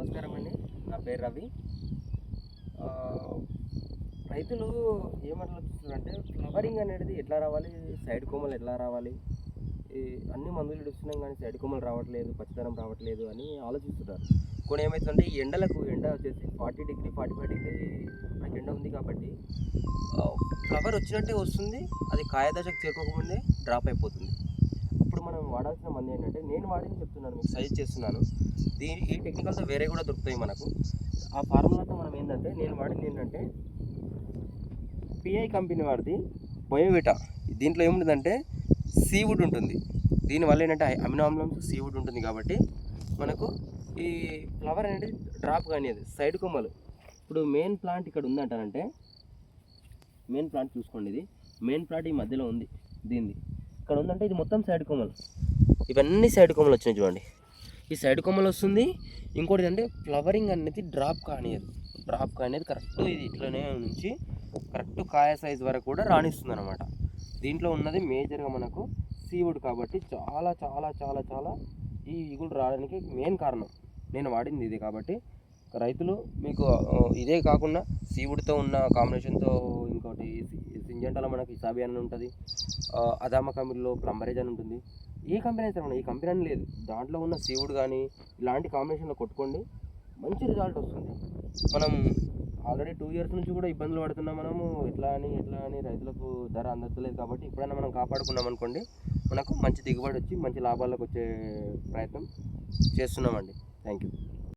నమస్కారం అండి. నా పేరు రవి. రైతులు ఏమట్లా ఫ్లవరింగ్ అనేది ఎట్లా రావాలి, సైడ్ కొమ్మలు ఎట్లా రావాలి, ఈ అన్ని మందులు ఇస్తున్నాం కానీ సైడ్ కొమ్మలు రావట్లేదు, పచ్చదనం రావట్లేదు అని ఆలోచిస్తున్నారు. కొన్ని ఏమవుతుందంటే ఈ ఎండ వచ్చేసి 40 డిగ్రీ 45 డిగ్రీ మనకి ఎండ ఉంది కాబట్టి ఫ్లవర్ వచ్చినట్టే వస్తుంది, అది కాయ దశకు చేరుకోకముందే డ్రాప్ అయిపోతుంది. ఇప్పుడు మనం వాడాల్సిన మంది ఏంటంటే, నేను వాడింది చెప్తున్నాను, మీకు సజెస్ట్ చేస్తున్నాను. ఈ టెక్నికల్తో వేరే కూడా దొరుకుతాయి మనకు. ఆ ఫార్ములాతో మనం ఏంటంటే, నేను వాడింది ఏంటంటే పిఐ కంపెనీ వాడిది బయోవిటా. దీంట్లో ఏముంటుందంటే సీవుడ్ ఉంటుంది. దీనివల్ల ఏంటంటే అమినో ఆమ్లంతో సీవుడ్ ఉంటుంది కాబట్టి మనకు ఈ ఫ్లవర్ అనేది డ్రాప్ కానీ సైడ్ కొమ్మలు. ఇప్పుడు మెయిన్ ప్లాంట్ ఇక్కడ ఉందంటారంటే, మెయిన్ ప్లాంట్ చూసుకోండి, ఇది మెయిన్ ప్లాంట్ ఈ మధ్యలో ఉంది, దీనిది ఇక్కడ ఉందంటే ఇది మొత్తం సైడ్ కొమ్మలు, ఇవన్నీ సైడ్ కొమ్మలు వచ్చినాయి చూడండి. ఈ సైడ్ కొమ్మలు వస్తుంది. ఇంకోటి అంటే ఫ్లవరింగ్ అనేది డ్రాప్ కానిది కరెక్ట్ ఇది ఇట్లనే నుంచి కరెక్ట్ కాయ సైజ్ వరకు కూడా రాణిస్తుంది అనమాట. దీంట్లో ఉన్నది మేజర్గా మనకు సీవుడ్ కాబట్టి చాలా చాలా చాలా చాలా ఈ ఇగులు రావడానికి మెయిన్ కారణం నేను వాడింది ఇది. కాబట్టి రైతులు మీకు ఇదే కాకుండా సీవుడ్తో ఉన్న కాంబినేషన్తో ఇంకోటి సింజెంటాలో మనకి ఇసాబి అని ఉంటుంది, అదామా కంపెనీలో ప్లంబరేజ్ అని ఉంటుంది. ఏ కంపెనీ అయితే ఈ కంపెనీ అని లేదు, దాంట్లో ఉన్న సీవుడ్ కానీ ఇలాంటి కాంబినేషన్లో కొట్టుకోండి, మంచి రిజల్ట్ వస్తుంది. మనం ఆల్రెడీ 2 years నుంచి కూడా ఇబ్బందులు పడుతున్నాం మనము, ఎట్లా అని రైతులకు ధర అందట్లేదు. కాబట్టి ఇప్పుడైనా మనం కాపాడుకున్నాం అనుకోండి, మనకు మంచి దిగుబడి వచ్చి మంచి లాభాలకు వచ్చే ప్రయత్నం చేస్తున్నామండి. Thank you.